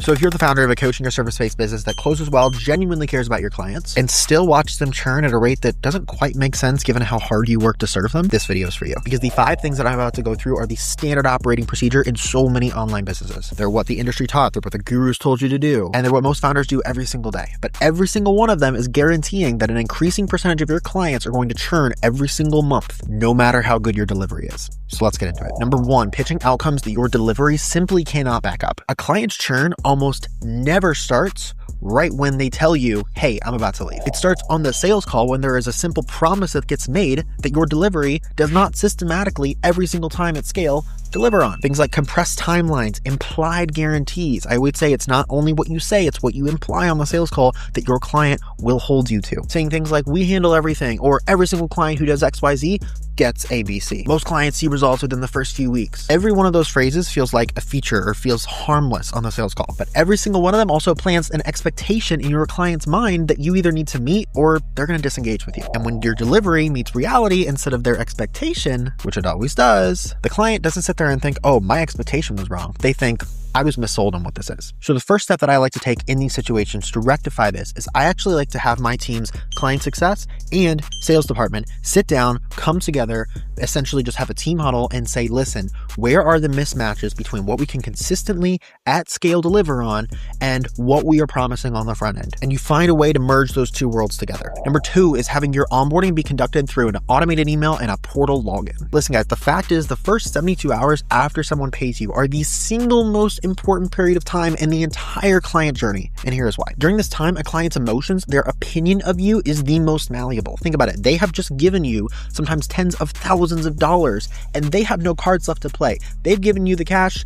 So if you're the founder of a coaching or service-based business that closes well, genuinely cares about your clients, and still watches them churn at a rate that doesn't quite make sense given how hard you work to serve them, this video is for you. Because the 5 things that I'm about to go through are the standard operating procedure in so many online businesses. They're what the industry taught, they're what the gurus told you to do, and they're what most founders do every single day. But every single one of them is guaranteeing that an increasing percentage of your clients are going to churn every single month, no matter how good your delivery is. So let's get into it. Number 1, pitching outcomes that your delivery simply cannot back up. A client's churn almost never starts right when they tell you, hey, I'm about to leave. It starts on the sales call when there is a simple promise that gets made that your delivery does not systematically every single time at scale deliver on. Things like compressed timelines, implied guarantees. I would say it's not only what you say, it's what you imply on the sales call that your client will hold you to. Saying things like, we handle everything, or every single client who does XYZ gets ABC. Most clients see results within the first few weeks. Every one of those phrases feels like a feature or feels harmless on the sales call, but every single one of them also plants an expectation in your client's mind that you either need to meet or they're going to disengage with you. And when your delivery meets reality instead of their expectation, which it always does, the client doesn't sit there and think, oh, my expectation was wrong. They think, I was missold on what this is. So the first step that I like to take in these situations to rectify this is I actually like to have my team's client success and sales department sit down, come together, essentially just have a team huddle and say, listen, where are the mismatches between what we can consistently at scale deliver on and what we are promising on the front end? And you find a way to merge those two worlds together. Number 2 is having your onboarding be conducted through an automated email and a portal login. Listen guys, the fact is the first 72 hours after someone pays you are the single most important period of time in the entire client journey. And here's why. During this time, a client's emotions, their opinion of you is the most malleable. Think about it. They have just given you sometimes tens of thousands of dollars and they have no cards left to play. They've given you the cash,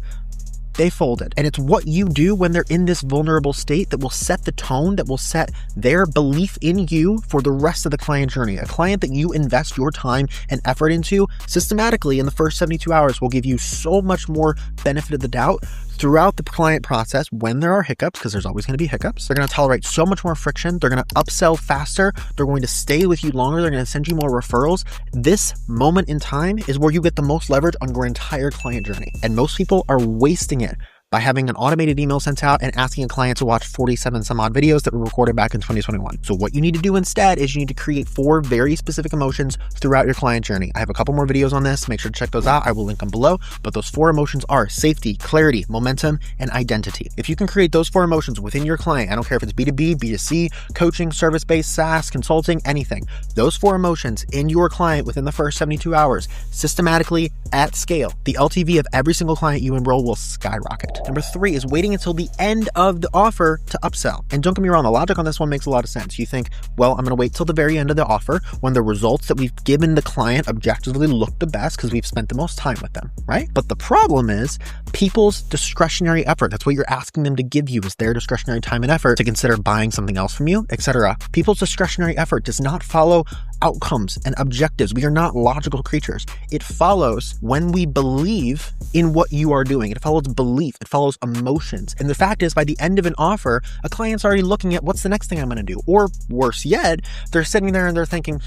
they folded. And it's what you do when they're in this vulnerable state that will set the tone, that will set their belief in you for the rest of the client journey. A client that you invest your time and effort into systematically in the first 72 hours will give you so much more benefit of the doubt throughout the client process when there are hiccups, because there's always going to be hiccups. They're going to tolerate so much more friction. They're going to upsell faster. They're going to stay with you longer. They're going to send you more referrals. This moment in time is where you get the most leverage on your entire client journey. And most people are wasting it by having an automated email sent out and asking a client to watch 47 some odd videos that were recorded back in 2021. So what you need to do instead is you need to create 4 very specific emotions throughout your client journey. I have a couple more videos on this. Make sure to check those out. I will link them below. But those 4 emotions are safety, clarity, momentum, and identity. If you can create those 4 emotions within your client, I don't care if it's B2B, B2C, coaching, service-based, SaaS, consulting, anything, those 4 emotions in your client within the first 72 hours, systematically at scale, the LTV of every single client you enroll will skyrocket. Number 3 is waiting until the end of the offer to upsell. And don't get me wrong, the logic on this one makes a lot of sense. You think, well, I'm going to wait till the very end of the offer when the results that we've given the client objectively look the best because we've spent the most time with them, right? But the problem is people's discretionary effort. That's what you're asking them to give you is their discretionary time and effort to consider buying something else from you, etc. People's discretionary effort does not follow outcomes and objectives. We are not logical creatures. It follows when we believe in what you are doing. It follows belief. It follows emotions. And the fact is, by the end of an offer, a client's already looking at what's the next thing I'm going to do. Or worse yet, they're sitting there and they're thinking,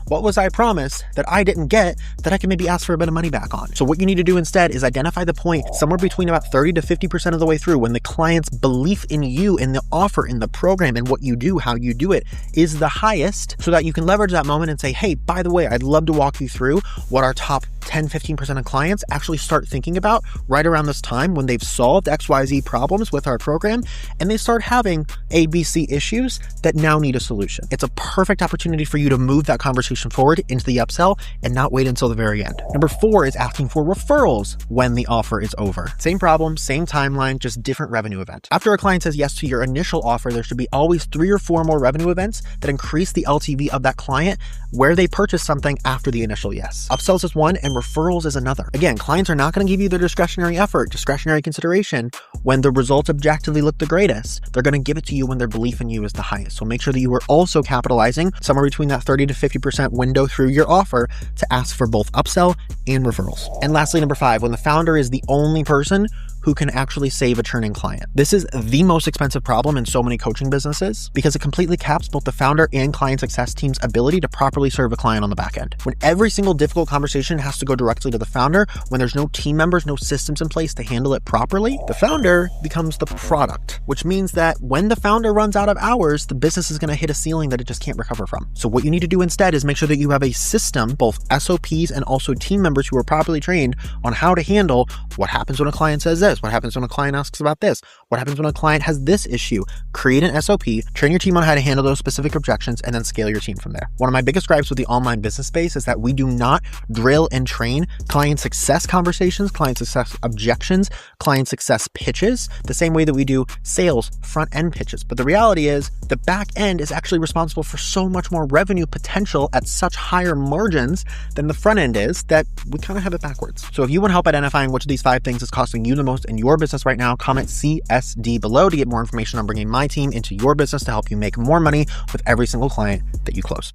what was I promised that I didn't get that I can maybe ask for a bit of money back on? So what you need to do instead is identify the point somewhere between about 30 to 50% of the way through when the client's belief in you, in the offer, in the program, and what you do, how you do it is the highest, so that you can leverage that moment and say, hey, by the way, I'd love to walk you through what our top 10, 15% of clients actually start thinking about right around this time when they've solved XYZ problems with our program and they start having ABC issues that now need a solution. It's a perfect opportunity for you to move that conversation forward into the upsell and not wait until the very end. Number 4 is asking for referrals when the offer is over. Same problem, same timeline, just different revenue event. After a client says yes to your initial offer, there should be always 3 or 4 more revenue events that increase the LTV of that client where they purchase something after the initial yes. Upsells is one and referrals is another. Again, clients are not going to give you their discretionary effort, discretionary consideration when the results objectively look the greatest. They're going to give it to you when their belief in you is the highest. So make sure that you are also capitalizing somewhere between that 30 to 50% window through your offer to ask for both upsell and referrals. And lastly, number 5, when the founder is the only person who can actually save a churning client. This is the most expensive problem in so many coaching businesses because it completely caps both the founder and client success team's ability to properly serve a client on the back end. When every single difficult conversation has to go directly to the founder, when there's no team members, no systems in place to handle it properly, the founder becomes the product, which means that when the founder runs out of hours, the business is going to hit a ceiling that it just can't recover from. So what you need to do instead is make sure that you have a system, both SOPs and also team members who are properly trained on how to handle what happens when a client says this, what happens when a client asks about this, what happens when a client has this issue. Create an SOP, train your team on how to handle those specific objections, and then scale your team from there. One of my biggest gripes with the online business space is that we do not drill and train client success conversations, client success objections, client success pitches, the same way that we do sales front end pitches. But the reality is the back end is actually responsible for so much more revenue potential at such higher margins than the front end is that we kind of have it backwards. So if you want help identifying which of these 5 things is costing you the most in your business right now, comment CSD below to get more information on bringing my team into your business to help you make more money with every single client that you close.